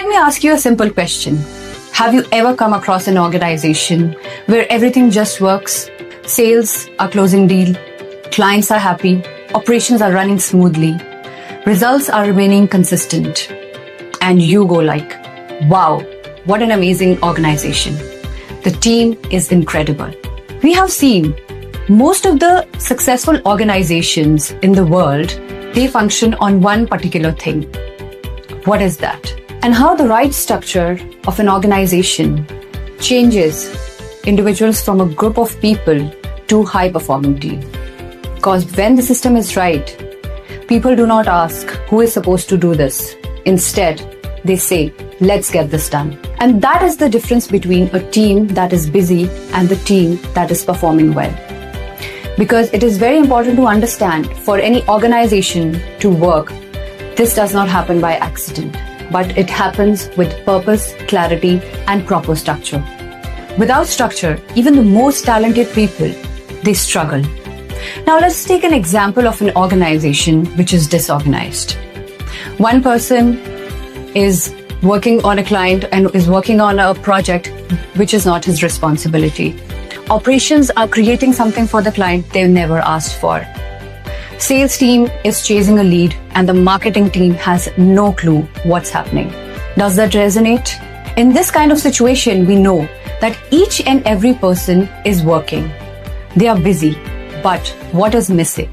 let me ask you a simple question. Have you ever come across an organization where everything just works? Sales are closing deal, clients are happy, operations are running smoothly, results are remaining consistent, and you go like, wow, what an amazing organization. The team is incredible. We have seen most of the successful organizations in the world, they function on one particular thing. What is that? And how the right structure of an organization changes individuals from a group of people to high-performing team. Because when the system is right, people do not ask who is supposed to do this. Instead, they say, let's get this done. And that is the difference between a team that is busy and the team that is performing well. Because it is very important to understand, for any organization to work, this does not happen by accident, but it happens with purpose, clarity, and proper structure. Without structure, even the most talented people, they struggle. Now let's take an example of an organization which is disorganized. One person is working on a client and is working on a project which is not his responsibility. Operations are creating something for the client they've never asked for. Sales team is chasing a lead and the marketing team has no clue what's happening. Does that resonate? In this kind of situation, we know that each and every person is working. They are busy, but what is missing?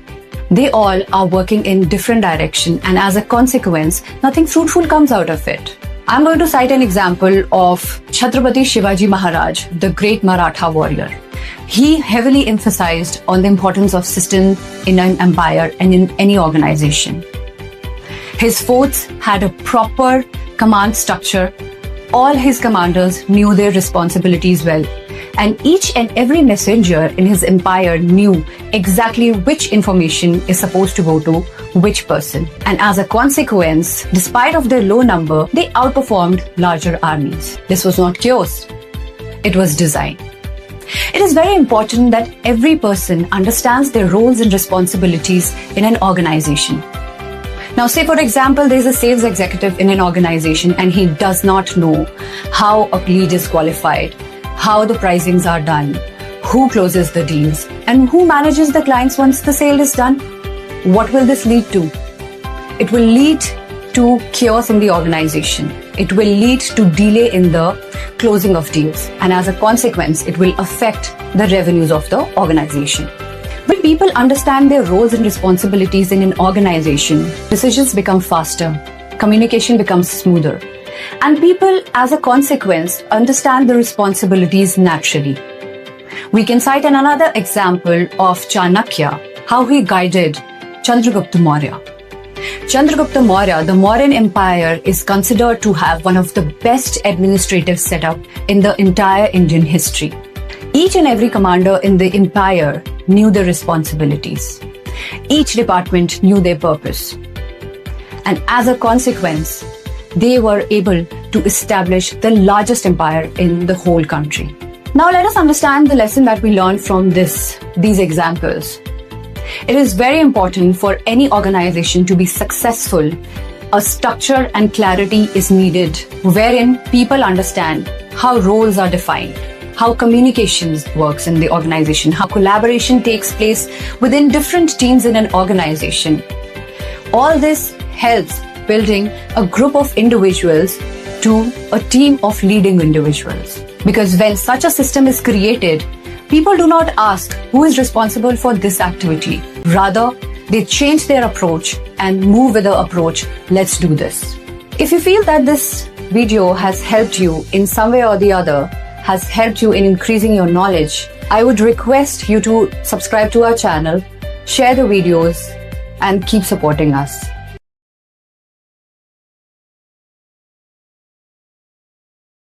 They all are working in different directions, and as a consequence, nothing fruitful comes out of it. I'm going to cite an example of Chhatrapati Shivaji Maharaj, the great Maratha warrior. He heavily emphasized on the importance of system in an empire and in any organization. His forts had a proper command structure. All his commanders knew their responsibilities well, and each and every messenger in his empire knew exactly which information is supposed to go to which person. And as a consequence, despite of their low number, they outperformed larger armies. This was not chaos. It was design. It is very important that every person understands their roles and responsibilities in an organization. Now, say for example, there's a sales executive in an organization and he does not know how a lead is qualified, how the pricings are done, who closes the deals, and who manages the clients once the sale is done. What will this lead to? It will lead to chaos in the organization. It will lead to delay in the closing of deals. And as a consequence, it will affect the revenues of the organization. When people understand their roles and responsibilities in an organization, decisions become faster, communication becomes smoother, and people, as a consequence, understand the responsibilities naturally. We can cite another example of Chanakya, how he guided Chandragupta Maurya. Chandragupta Maurya, the Mauryan Empire, is considered to have one of the best administrative setup in the entire Indian history. Each and every commander in the empire knew their responsibilities. Each department knew their purpose. And as a consequence, they were able to establish the largest empire in the whole country. Now let us understand the lesson that we learned from these examples. It is very important for any organization to be successful. A structure and clarity is needed, wherein people understand how roles are defined, how communications works in the organization, how collaboration takes place within different teams in an organization. All this helps building a group of individuals to a team of leading individuals. Because when such a system is created, people do not ask who is responsible for this activity. Rather, they change their approach and move with the approach, let's do this. If you feel that this video has helped you in some way or the other, has helped you in increasing your knowledge, I would request you to subscribe to our channel, share the videos, and keep supporting us.